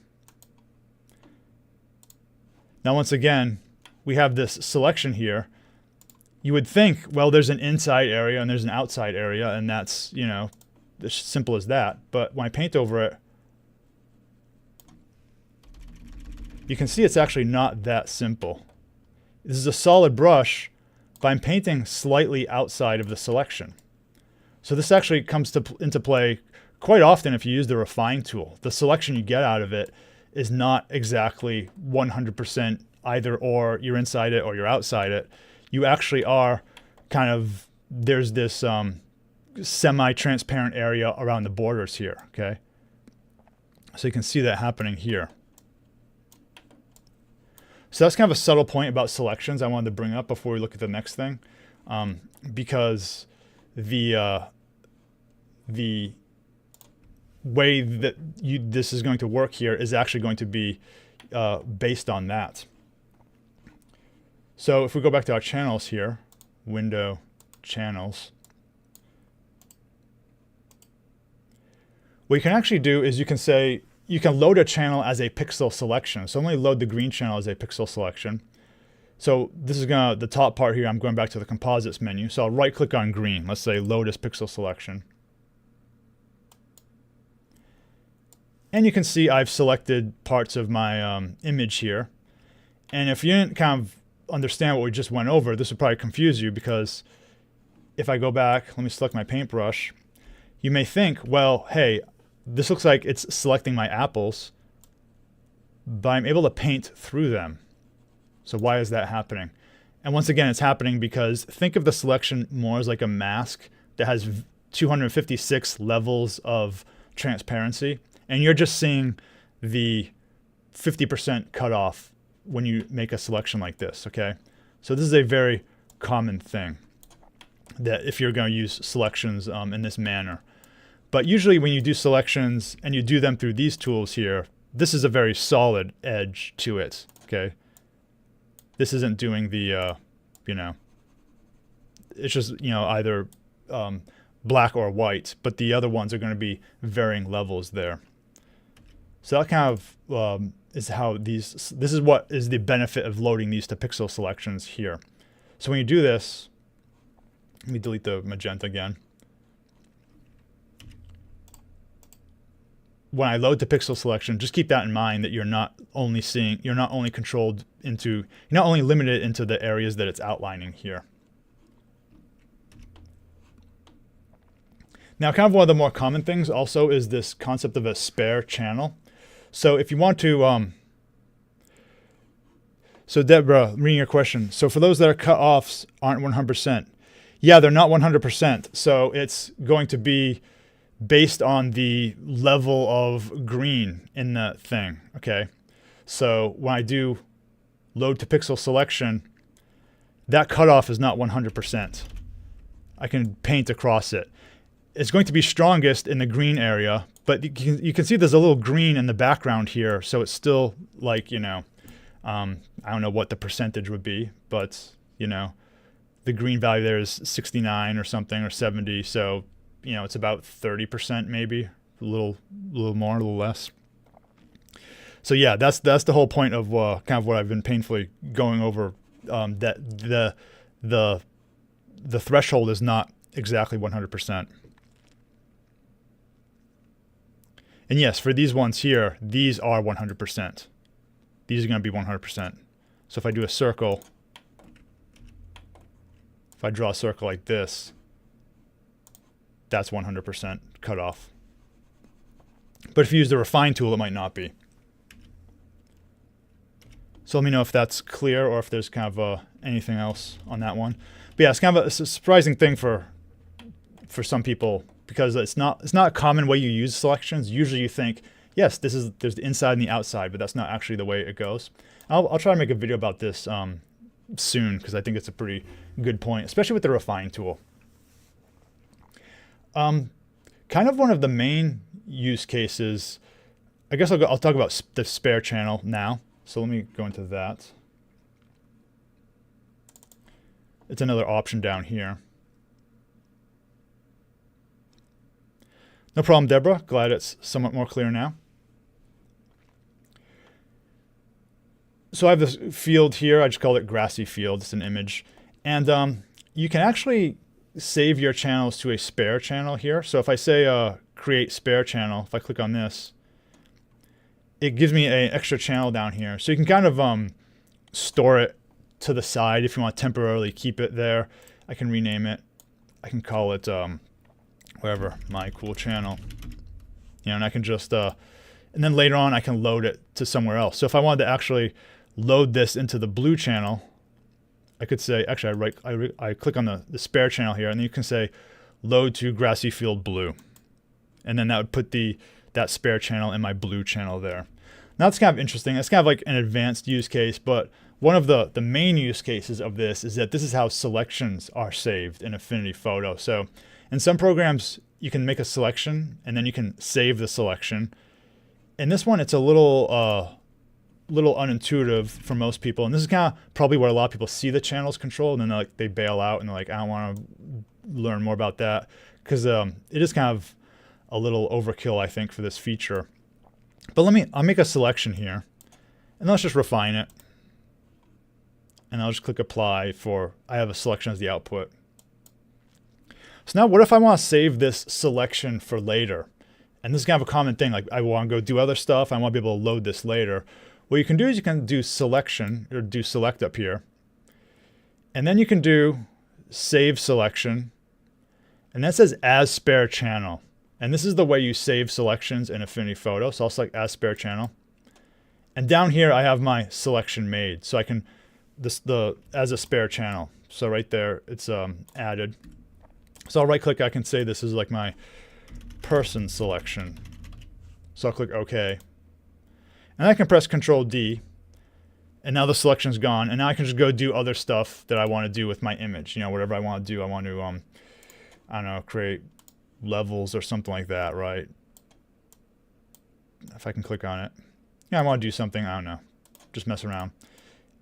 Now once again, we have this selection here. You would think, well, there's an inside area and there's an outside area, and that's, as simple as that. But when I paint over it, you can see it's actually not that simple. This is a solid brush, but I'm painting slightly outside of the selection. So this actually comes into play quite often if you use the refine tool. The selection you get out of it is not exactly 100% either or, you're inside it or you're outside it. You actually are kind of, there's this semi-transparent area around the borders here, okay? So you can see that happening here. So that's kind of a subtle point about selections I wanted to bring up before we look at the next thing, because the way that this is going to work here is actually going to be based on that. So if we go back to our channels here, window, channels, what you can actually do is you can say, you can load a channel as a pixel selection. So I'm going to load the green channel as a pixel selection. So this is the top part here, I'm going back to the composites menu. So I'll right click on green. Let's say load as pixel selection. And you can see I've selected parts of my image here. And if you didn't kind of understand what we just went over, this would probably confuse you, because if I go back, let me select my paintbrush, you may think, well, hey, this looks like it's selecting my apples, but I'm able to paint through them. So why is that happening? And once again, it's happening because think of the selection more as like a mask that has 256 levels of transparency, and you're just seeing the 50% cutoff when you make a selection like this, okay? So this is a very common thing, that if you're going to use selections in this manner. But usually when you do selections and you do them through these tools here, this is a very solid edge to it, okay? This isn't doing the, it's just, either black or white, but the other ones are going to be varying levels there. So that kind of is how this is what is the benefit of loading these to pixel selections here. So when you do this, let me delete the magenta again. when I load to pixel selection, just keep that in mind that you're not only controlled into, you're not only limited into the areas that it's outlining here. Now, kind of one of the more common things also is this concept of a spare channel. So if you want to, so Deborah, reading your question. So for those that are cut offs aren't 100%. Yeah, they're not 100%. So it's going to be based on the level of green in the thing. Okay. So when I do load to pixel selection, that cutoff is not 100%. I can paint across it. It's going to be strongest in the green area, but you can see there's a little green in the background here. So it's still like, I don't know what the percentage would be, but, the green value there is 69 or something, or 70. So, it's about 30% maybe, a little more, a little less. So yeah, that's the whole point of kind of what I've been painfully going over, that the threshold is not exactly 100%. And yes, for these ones here, these are 100%. These are going to be 100%. So if I do a circle, if I draw a circle like this, that's 100% cutoff. But if you use the refine tool, it might not be. So let me know if that's clear or if there's kind of anything else on that one. But yeah, it's a surprising thing for some people, because it's not a common way you use selections. Usually you think, yes, there's the inside and the outside, but that's not actually the way it goes. I'll try to make a video about this soon, because I think it's a pretty good point, especially with the refine tool. Kind of one of the main use cases, I guess I'll talk about the spare channel now. So let me go into that. It's another option down here. No problem, Deborah. Glad it's somewhat more clear now. So I have this field here. I just called it grassy field. It's an image. And you can actually save your channels to a spare channel here. So if I say create spare channel, if I click on this, it gives me an extra channel down here. So you can kind of store it to the side if you want to temporarily keep it there. I can rename it. I can call it whatever, my cool channel. And I can just, and then later on I can load it to somewhere else. So if I wanted to actually load this into the blue channel, I could say, actually I click on the spare channel here, and then you can say load to grassy field blue. And then that would put that spare channel in my blue channel there. Now it's kind of interesting. It's kind of like an advanced use case, but one of the main use cases of this is that this is how selections are saved in Affinity Photo. So in some programs, you can make a selection and then you can save the selection. In this one, it's a little unintuitive for most people. And this is kind of probably where a lot of people see the channels controlled and then they bail out and they're like, I don't want to learn more about that, because it is kind of a little overkill, I think, for this feature. But I'll make a selection here and let's just refine it. And I'll just click apply I have a selection as the output. So now what if I want to save this selection for later? And this is kind of a common thing. Like I want to go do other stuff. I want to be able to load this later. What you can do is you can do selection, or do select up here. And then you can do save selection. And that says as spare channel. And this is the way you save selections in Affinity Photo. So I'll select as spare channel. And down here I have my selection made. So I can, as a spare channel. So right there it's added. So I'll right click, I can say this is like my person selection. So I'll click OK. And I can press Control D. And now the selection's gone. And now I can just go do other stuff that I want to do with my image. Whatever I want to do. I want to, I don't know, create levels or something like that, right? If I can click on it. Yeah, I want to do something, I don't know. Just mess around.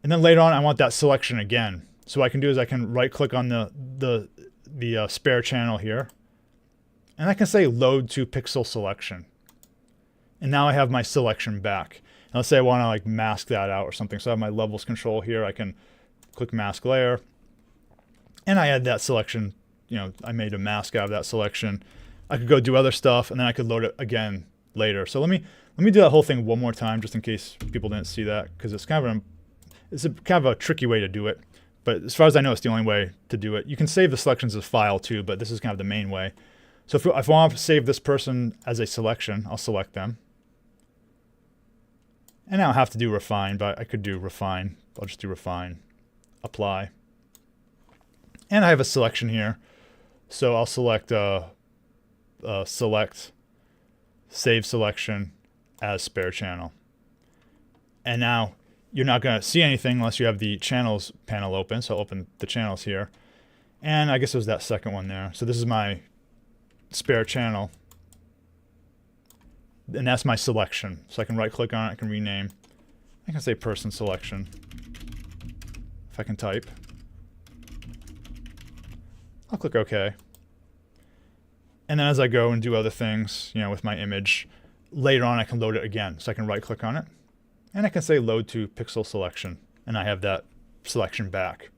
And then later on, I want that selection again. So what I can do is I can right click on the spare channel here. And I can say load to pixel selection. And now I have my selection back. And let's say I want to like mask that out or something. So I have my levels control here. I can click mask layer. And I add that selection. I made a mask out of that selection. I could go do other stuff and then I could load it again later. So let me do that whole thing one more time just in case people didn't see that, because it's kind of a tricky way to do it. But as far as I know, it's the only way to do it. You can save the selections as file too, but this is kind of the main way. So if I want to save this person as a selection, I'll select them. And I don't have to do refine, but I could do refine. I'll just do refine, apply. And I have a selection here. So I'll select select save selection as spare channel. And now you're not going to see anything unless you have the channels panel open. So I'll open the channels here. And I guess it was that second one there. So this is my spare channel. And that's my selection. So I can right click on it, I can rename. I can say person selection. If I can type. I'll click OK. And then as I go and do other things, with my image, later on I can load it again. So I can right click on it. And I can say load to pixel selection. And I have that selection back.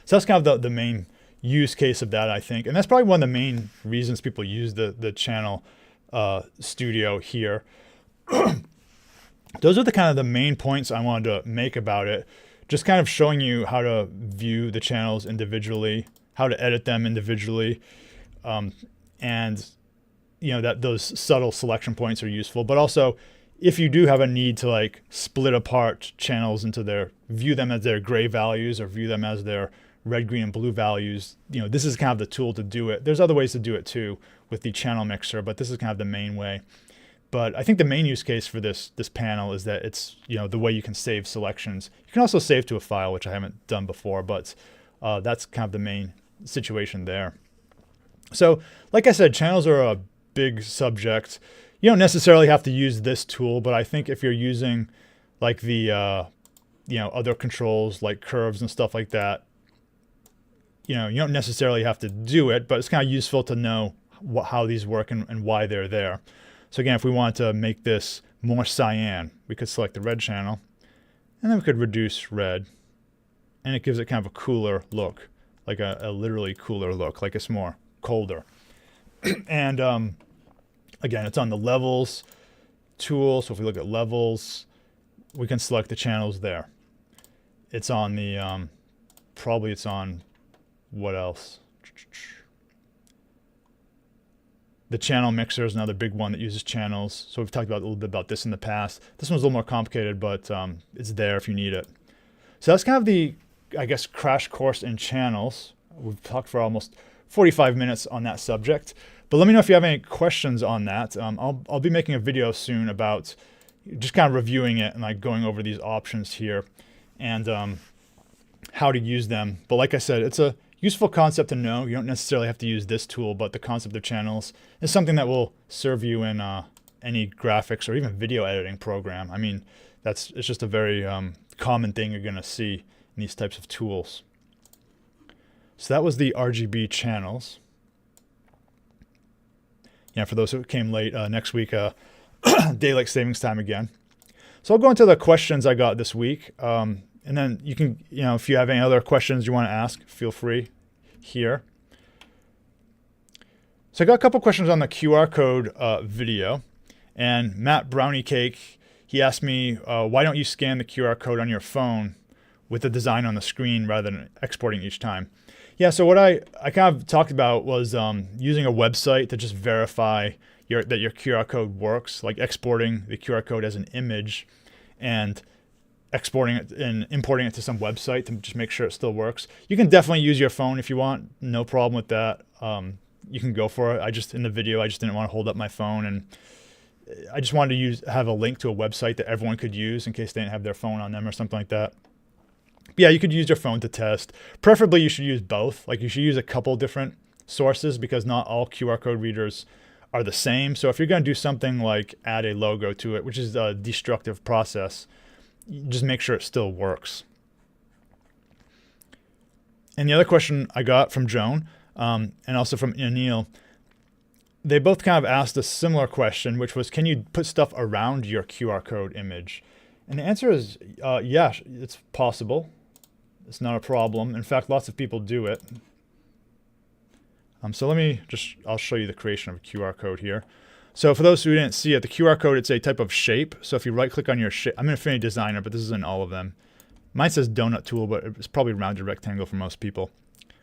So that's kind of the main use case of that, I think. And that's probably one of the main reasons people use the channel studio here. Those are the kind of the main points I wanted to make about it. Just kind of showing you how to view the channels individually, how to edit them individually, and that those subtle selection points are useful. But also, if you do have a need to like split apart channels into view them as their gray values or view them as their red, green, and blue values, this is kind of the tool to do it. There's other ways to do it too with the channel mixer, but this is kind of the main way. But I think the main use case for this panel is that it's the way you can save selections. You can also save to a file, which I haven't done before, but that's kind of the main situation there. So like I said, channels are a big subject. You don't necessarily have to use this tool, but I think if you're using like the other controls like curves and stuff like that, you don't necessarily have to do it, but it's kind of useful to know how these work and why they're there. So again, if we wanted to make this more cyan, we could select the red channel, and then we could reduce red, and it gives it kind of a cooler look, like a literally cooler look, like it's more colder. And again, it's on the levels tool. So if we look at levels, we can select the channels there. It's on the, probably it's on what else? The channel mixer is another big one that uses channels. So we've talked about a little bit about this in the past. This one's a little more complicated, but it's there if you need it. So that's kind of the, I guess, crash course in channels. We've talked for almost 45 minutes on that subject. But let me know if you have any questions on that. I'll be making a video soon about just kind of reviewing it and like going over these options here and how to use them. But like I said, it's a useful concept to know. You don't necessarily have to use this tool, but the concept of channels is something that will serve you in any graphics or even video editing program. I mean, it's just a very common thing you're going to see in these types of tools. So that was the RGB channels. Yeah, for those who came late, next week, daylight savings time again. So I'll go into the questions I got this week. And then you can, if you have any other questions you want to ask, feel free here. So I got a couple questions on the QR code video. And Matt Brownie Cake, he asked me, why don't you scan the QR code on your phone with the design on the screen rather than exporting each time? Yeah, so what I kind of talked about was using a website to just verify that your QR code works, like exporting the QR code as an image and exporting it and importing it to some website to just make sure it still works. You can definitely use your phone if you want, no problem with that. You can go for it. In the video, I just didn't want to hold up my phone, and I just wanted to have a link to a website that everyone could use in case they didn't have their phone on them or something like that. But yeah, you could use your phone to test. Preferably, you should use both. Like you should use a couple different sources because not all QR code readers are the same. So if you're going to do something like add a logo to it, which is a destructive process, just make sure it still works. And the other question I got from Joan and also from Anil, they both kind of asked a similar question, which was, can you put stuff around your QR code image? And the answer is, yeah, it's possible. It's not a problem. In fact, lots of people do it. So I'll show you the creation of a QR code here. So for those who didn't see it, the QR code, it's a type of shape. So if you right click on your shape, I'm in Affinity Designer, but this is in all of them. Mine says donut tool, but it's probably rounded rectangle for most people.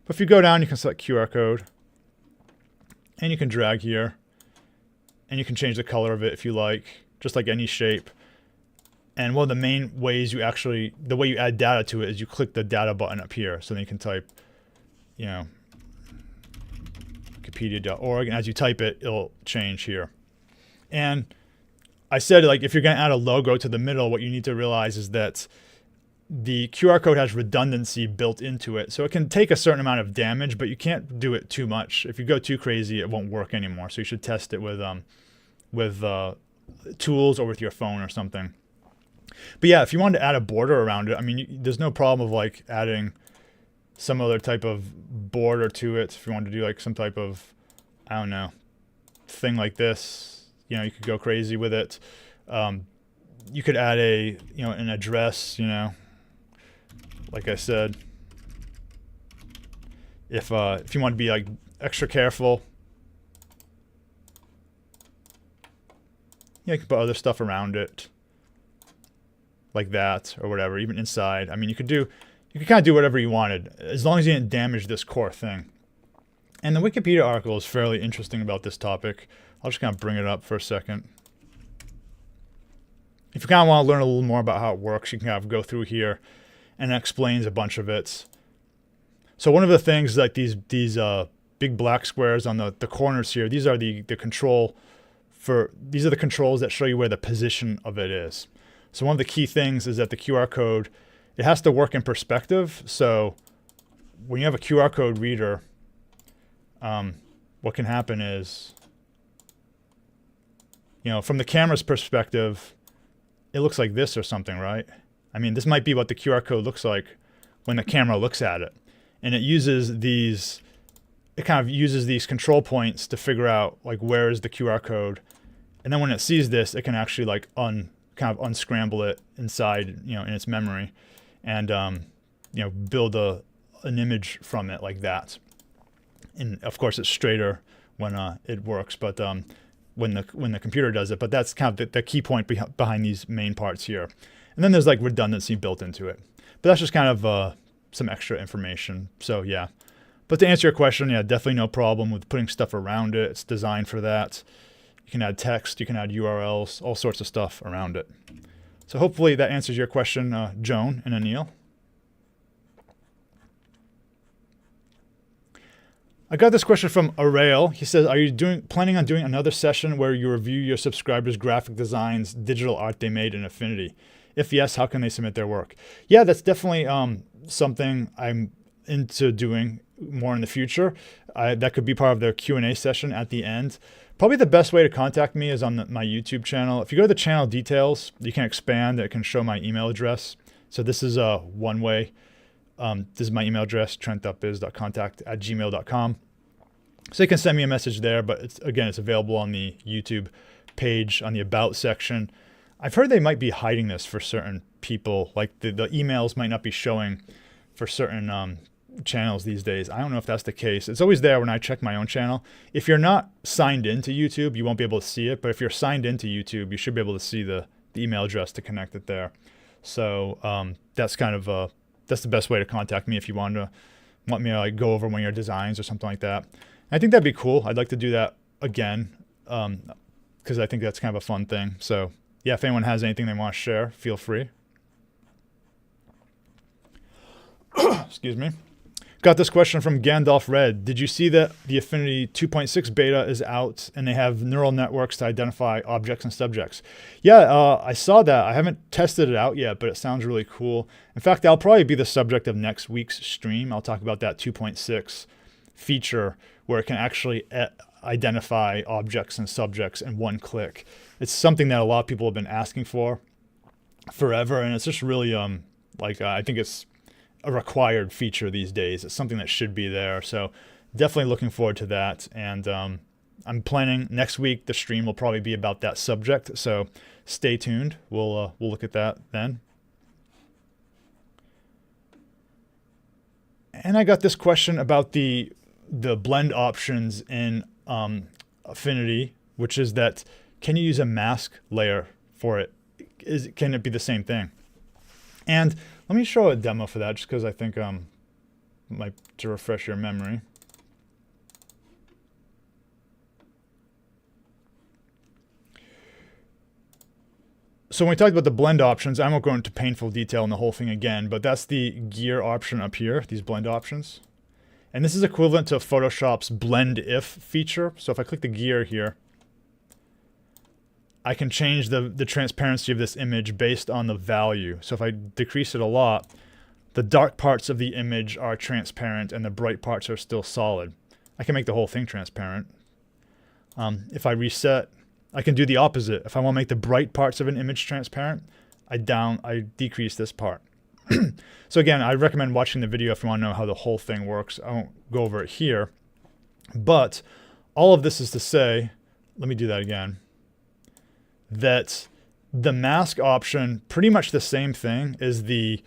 But if you go down, you can select QR code and you can drag here and you can change the color of it if you like, just like any shape. And one of the main ways the way you add data to it is you click the data button up here. So then you can type, you know, wikipedia.org, and as you type it, it'll change here. And I said, like, if you're going to add a logo to the middle, what you need to realize is that the QR code has redundancy built into it. So it can take a certain amount of damage, but you can't do it too much. If you go too crazy, it won't work anymore. So you should test it with tools or with your phone or something. But yeah, if you wanted to add a border around it, I mean, there's no problem of like adding some other type of border to it. If you wanted to do like some type of, I don't know, thing like this, you know, you could go crazy with it. You could add an address, you know, like I said. If you want to be like extra careful, you can put other stuff around it, like that or whatever, even inside. I mean, you could kind of do whatever you wanted as long as you didn't damage this core thing. And the Wikipedia article is fairly interesting about this topic. I'll just kind of bring it up for a second. If you kind of want to learn a little more about how it works, you can kind of go through here, and it explains a bunch of it. So one of the things, like these big black squares on the corners here, these are the controls that show you where the position of it is. So one of the key things is that the QR code, it has to work in perspective. So when you have a QR code reader, what can happen is, you know, from the camera's perspective, it looks like this or something, right? I mean, this might be what the QR code looks like when the camera looks at it. And it kind of uses these control points to figure out like where is the QR code. And then when it sees this, it can actually like kind of unscramble it inside, you know, in its memory, and you know, build an image from it like that. And of course, it's straighter when it works, but when the computer does it. But that's kind of the key point behind these main parts here. And then there's like redundancy built into it. But that's just kind of some extra information. So yeah. But to answer your question, yeah, definitely no problem with putting stuff around it. It's designed for that. You can add text, you can add URLs, all sorts of stuff around it. So hopefully that answers your question, Joan and Anil. I got this question from Arail. He says, are you planning on doing another session where you review your subscribers' graphic designs, digital art they made in Affinity? If yes, how can they submit their work? Yeah, that's definitely something I'm into doing more in the future. That could be part of the Q&A session at the end. Probably the best way to contact me is on my YouTube channel. If you go to the channel details, you can expand. It can show my email address. So this is one way. This is my email address, trent.biz.contact@gmail.com. So you can send me a message there, but it's available on the YouTube page on the About section. I've heard they might be hiding this for certain people, like the emails might not be showing for certain channels these days. I don't know if that's the case. It's always there when I check my own channel. If you're not signed into YouTube, you won't be able to see it, but if you're signed into YouTube, you should be able to see the email address to connect it there. So that's kind of that's the best way to contact me if you want me to like go over one of your designs or something like that. I think that'd be cool. I'd like to do that again because I think that's kind of a fun thing. So yeah, if anyone has anything they want to share, feel free. Excuse me. Got this question from Gandalf Red. Did you see that the Affinity 2.6 beta is out and they have neural networks to identify objects and subjects? Yeah, I saw that. I haven't tested it out yet, but it sounds really cool. In fact, that'll probably be the subject of next week's stream. I'll talk about that 2.6 feature where it can actually identify objects and subjects in one click. It's something that a lot of people have been asking for forever, and it's just really I think it's a required feature these days. It's something that should be there. So definitely looking forward to that. And I'm planning next week, the stream will probably be about that subject. So stay tuned. We'll look at that then. And I got this question about the blend options in Affinity which is that can you use a mask layer for it? Can it be the same thing? And let me show a demo for that just because I think might to refresh your memory. So when we talked about the blend options, I won't go into painful detail in the whole thing again, but that's the gear option up here, these blend options. And this is equivalent to Photoshop's blend if feature. So if I click the gear here, I can change the transparency of this image based on the value. So if I decrease it a lot, the dark parts of the image are transparent and the bright parts are still solid. I can make the whole thing transparent. If I reset, I can do the opposite. If I want to make the bright parts of an image transparent, I decrease this part. So again, I recommend watching the video if you want to know how the whole thing works. I won't go over it here. But all of this is to say, let me do that again, that the mask option, pretty much the same thing as the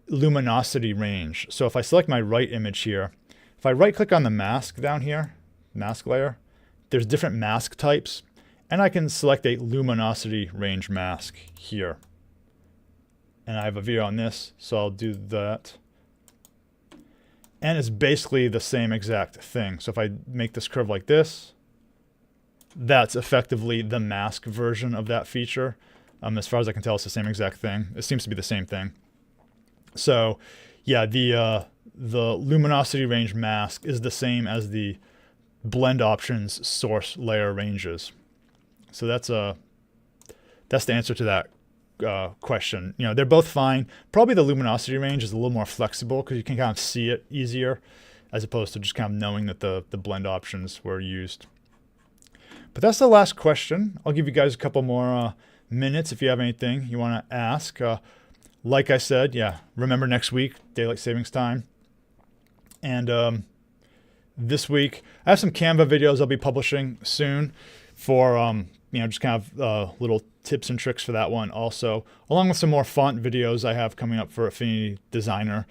luminosity range. So if I select my right image here, if I right click on the mask down here, mask layer, there's different mask types, and I can select a luminosity range mask here. And I have a video on this, so I'll do that. And it's basically the same exact thing. So if I make this curve like this, that's effectively the mask version of that feature. As far as I can tell, it's the same exact thing. It seems to be the same thing. So yeah, the luminosity range mask is the same as the blend options source layer ranges. So that's the answer to that question. You know, they're both fine. Probably the luminosity range is a little more flexible because you can kind of see it easier as opposed to just kind of knowing that the blend options were used. But that's the last question. I'll give you guys a couple more minutes if you have anything you want to ask. Like I said, yeah, remember next week, daylight savings time. And this week, I have some Canva videos I'll be publishing soon for, you know, just kind of little tips and tricks for that one also, along with some more font videos I have coming up for Affinity Designer,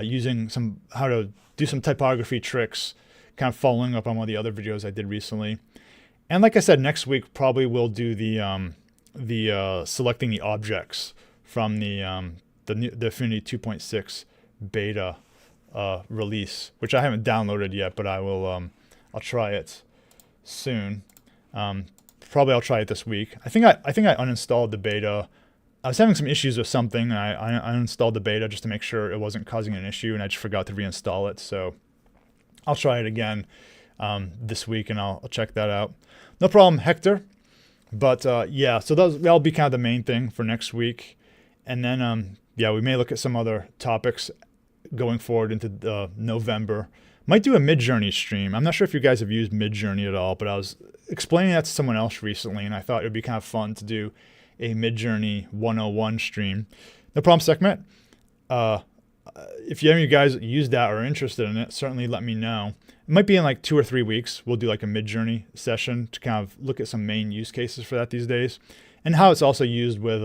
using how to do some typography tricks, kind of following up on one of the other videos I did recently. And like I said, next week probably we'll do the selecting the objects from the Affinity 2.6 beta release, which I haven't downloaded yet, but I will. I'll try it soon. Probably I'll try it this week. I think I uninstalled the beta. I was having some issues with something, and I uninstalled the beta just to make sure it wasn't causing an issue, and I just forgot to reinstall it. So I'll try it again this week, and I'll check that out. No problem, Hector. But yeah, so that'll be kind of the main thing for next week, and then yeah, we may look at some other topics going forward into November. Might do a Midjourney stream. I'm not sure if you guys have used Midjourney at all, but I was explaining that to someone else recently, and I thought it would be kind of fun to do a Midjourney 101 stream. No problem, Sekhmet. If any of you guys use that or are interested in it, certainly let me know. It might be in like 2 or 3 weeks. We'll do like a Midjourney session to kind of look at some main use cases for that these days, and how it's also used with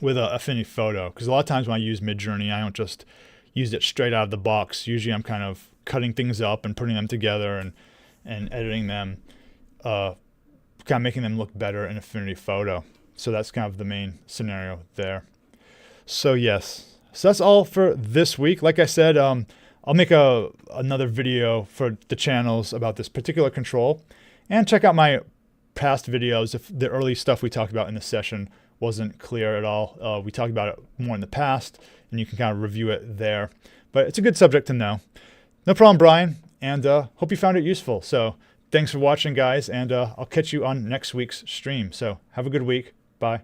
Affinity Photo. Because a lot of times when I use Midjourney, I don't just use it straight out of the box. Usually I'm kind of cutting things up and putting them together and editing them, kind of making them look better in Affinity Photo. So that's kind of the main scenario there. So yes, so that's all for this week. Like I said, I'll make another video for the channels about this particular control, and check out my past videos if the early stuff we talked about in the session wasn't clear at all. We talked about it more in the past, and you can kind of review it there. But it's a good subject to know. No problem, Brian, and hope you found it useful. So thanks for watching, guys, and I'll catch you on next week's stream. So have a good week. Bye.